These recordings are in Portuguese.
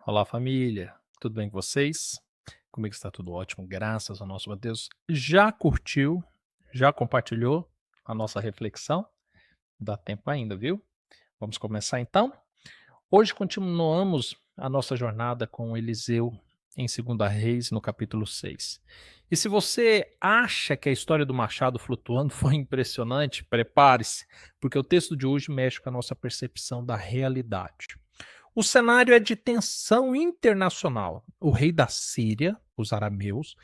Olá, família. Tudo bem com vocês? Comigo está tudo ótimo, graças ao nosso Deus. Já curtiu? Já compartilhou a nossa reflexão? Dá tempo ainda, viu? Vamos começar então? Hoje continuamos a nossa jornada com Eliseu em 2 Reis, no capítulo 6. E se você acha que a história do machado flutuando foi impressionante, prepare-se, porque o texto de hoje mexe com a nossa percepção da realidade. O cenário é de tensão internacional. O rei da Síria, os arameus,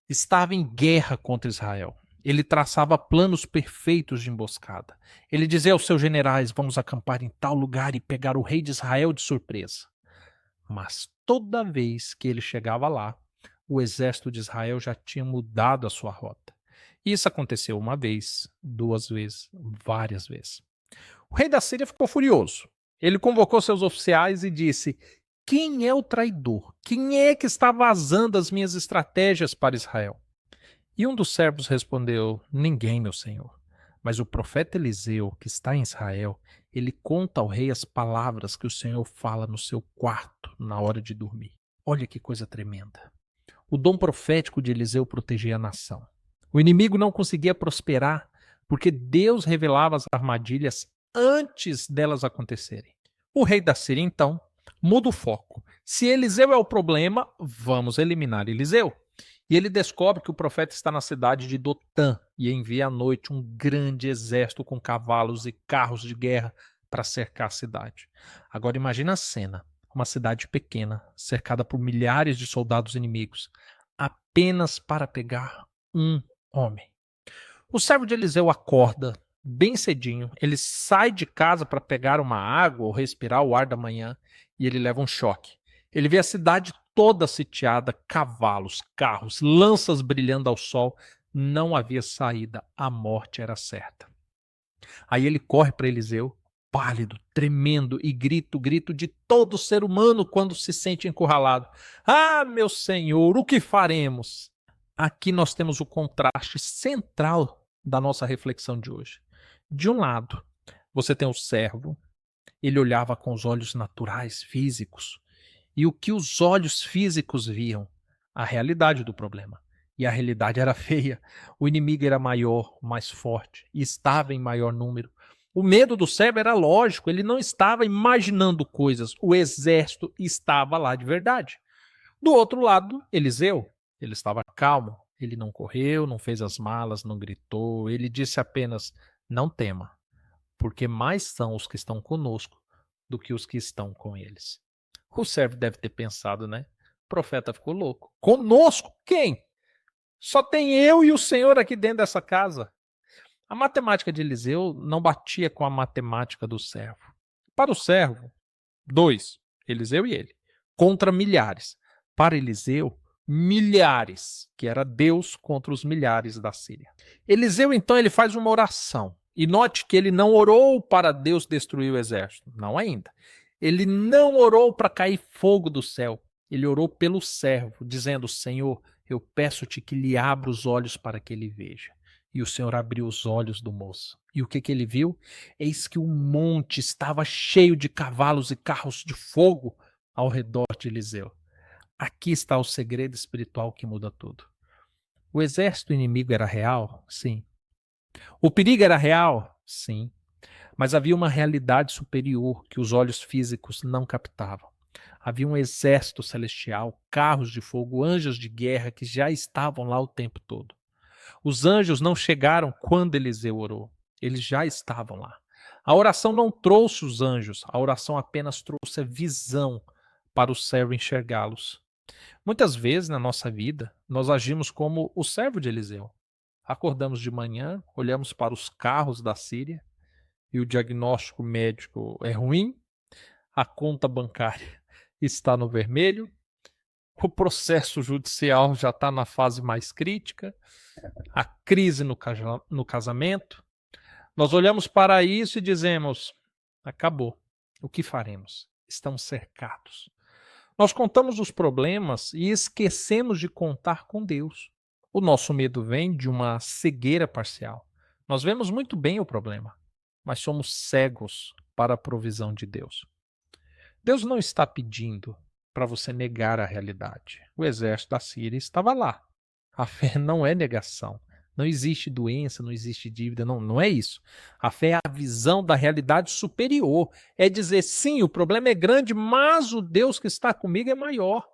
estava em guerra contra Israel. Ele traçava planos perfeitos de emboscada. Ele dizia aos seus generais: vamos acampar em tal lugar e pegar o rei de Israel de surpresa. Mas toda vez que ele chegava lá, o exército de Israel já tinha mudado a sua rota. Isso aconteceu uma vez, duas vezes, várias vezes. O rei da Síria ficou furioso. Ele convocou seus oficiais e disse: quem é o traidor? Quem é que está vazando as minhas estratégias para Israel? E um dos servos respondeu: ninguém, meu senhor. Mas o profeta Eliseu, que está em Israel, ele conta ao rei as palavras que o Senhor fala no seu quarto na hora de dormir. Olha que coisa tremenda. O dom profético de Eliseu protegia a nação. O inimigo não conseguia prosperar porque Deus revelava as armadilhas antes delas acontecerem. O rei da Síria, então, muda o foco. Se Eliseu é o problema, vamos eliminar Eliseu. E ele descobre que o profeta está na cidade de Dotã e envia à noite um grande exército com cavalos e carros de guerra para cercar a cidade. Agora imagina a cena: uma cidade pequena, cercada por milhares de soldados inimigos, apenas para pegar um homem. O servo de Eliseu acorda bem cedinho, ele sai de casa para pegar uma água ou respirar o ar da manhã e ele leva um choque. Ele vê a cidade toda sitiada, cavalos, carros, lanças brilhando ao sol. Não havia saída, a morte era certa. Aí ele corre para Eliseu, pálido, tremendo, e grita o grito de todo ser humano quando se sente encurralado: ah, meu senhor, o que faremos? Aqui nós temos o contraste central da nossa reflexão de hoje. De um lado, você tem o servo, ele olhava com os olhos naturais, físicos, e o que os olhos físicos viam? A realidade do problema. E a realidade era feia. O inimigo era maior, mais forte, e estava em maior número. O medo do servo era lógico, ele não estava imaginando coisas, o exército estava lá de verdade. Do outro lado, Eliseu, ele estava calmo, ele não correu, não fez as malas, não gritou, ele disse apenas: não tema, porque mais são os que estão conosco do que os que estão com eles. O servo deve ter pensado, né? O profeta ficou louco. Conosco? Quem? Só tem eu e o Senhor aqui dentro dessa casa. A matemática de Eliseu não batia com a matemática do servo. Para o servo, dois, Eliseu e ele, contra milhares. Para Eliseu, milhares, que era Deus contra os milhares da Síria. Eliseu, então, ele faz uma oração. E note que ele não orou para Deus destruir o exército. Não ainda. Ele não orou para cair fogo do céu. Ele orou pelo servo, dizendo: Senhor, eu peço-te que lhe abra os olhos para que ele veja. E o Senhor abriu os olhos do moço. E o que ele viu? Eis que o monte estava cheio de cavalos e carros de fogo ao redor de Eliseu. Aqui está o segredo espiritual que muda tudo. O exército inimigo era real? Sim. O perigo era real? Sim. Mas havia uma realidade superior que os olhos físicos não captavam. Havia um exército celestial, carros de fogo, anjos de guerra que já estavam lá o tempo todo. Os anjos não chegaram quando Eliseu orou. Eles já estavam lá. A oração não trouxe os anjos, a oração apenas trouxe a visão para o servo enxergá-los. Muitas vezes na nossa vida, nós agimos como o servo de Eliseu. Acordamos de manhã, olhamos para os carros da Síria e o diagnóstico médico é ruim, a conta bancária está no vermelho, o processo judicial já está na fase mais crítica, a crise no casamento. Nós olhamos para isso e dizemos: acabou. O que faremos? Estamos cercados. Nós contamos os problemas e esquecemos de contar com Deus. O nosso medo vem de uma cegueira parcial. Nós vemos muito bem o problema, mas somos cegos para a provisão de Deus. Deus não está pedindo para você negar a realidade. O exército da Síria estava lá. A fé não é negação. Não existe doença, não existe dívida, não é isso. A fé é a visão da realidade superior. É dizer, sim, o problema é grande, mas o Deus que está comigo é maior.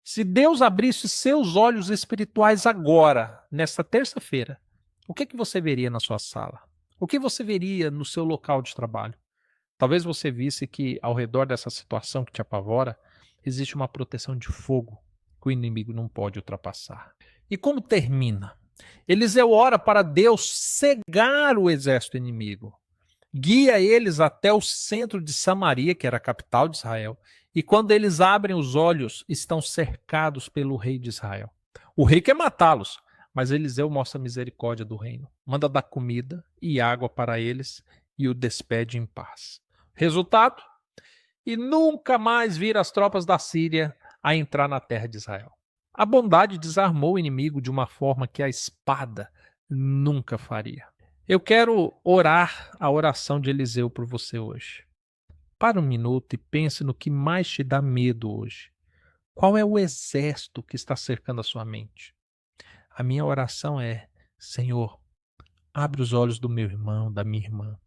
Se Deus abrisse seus olhos espirituais agora, nesta terça-feira, o que você veria na sua sala? O que você veria no seu local de trabalho? Talvez você visse que ao redor dessa situação que te apavora, existe uma proteção de fogo que o inimigo não pode ultrapassar. E como termina? Eliseu ora para Deus cegar o exército inimigo. Guia eles até o centro de Samaria, que era a capital de Israel, e quando eles abrem os olhos, estão cercados pelo rei de Israel. O rei quer matá-los, mas Eliseu mostra a misericórdia do reino, manda dar comida e água para eles e o despede em paz. Resultado? E nunca mais vira as tropas da Síria a entrar na terra de Israel. A bondade desarmou o inimigo de uma forma que a espada nunca faria. Eu quero orar a oração de Eliseu por você hoje. Para um minuto e pense no que mais te dá medo hoje. Qual é o exército que está cercando a sua mente? A minha oração é: Senhor, abre os olhos do meu irmão, da minha irmã,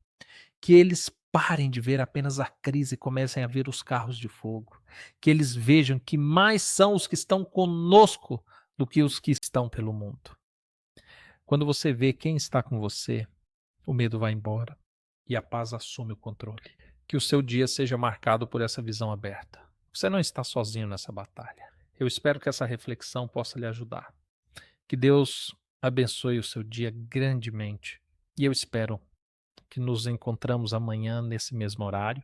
que eles parem de ver apenas a crise e comecem a ver os carros de fogo. Que eles vejam que mais são os que estão conosco do que os que estão pelo mundo. Quando você vê quem está com você, o medo vai embora e a paz assume o controle. Que o seu dia seja marcado por essa visão aberta. Você não está sozinho nessa batalha. Eu espero que essa reflexão possa lhe ajudar. Que Deus abençoe o seu dia grandemente. E eu espero que nos encontramos amanhã nesse mesmo horário.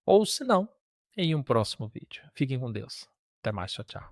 Ou se não, em um próximo vídeo. Fiquem com Deus. Até mais. Tchau, tchau.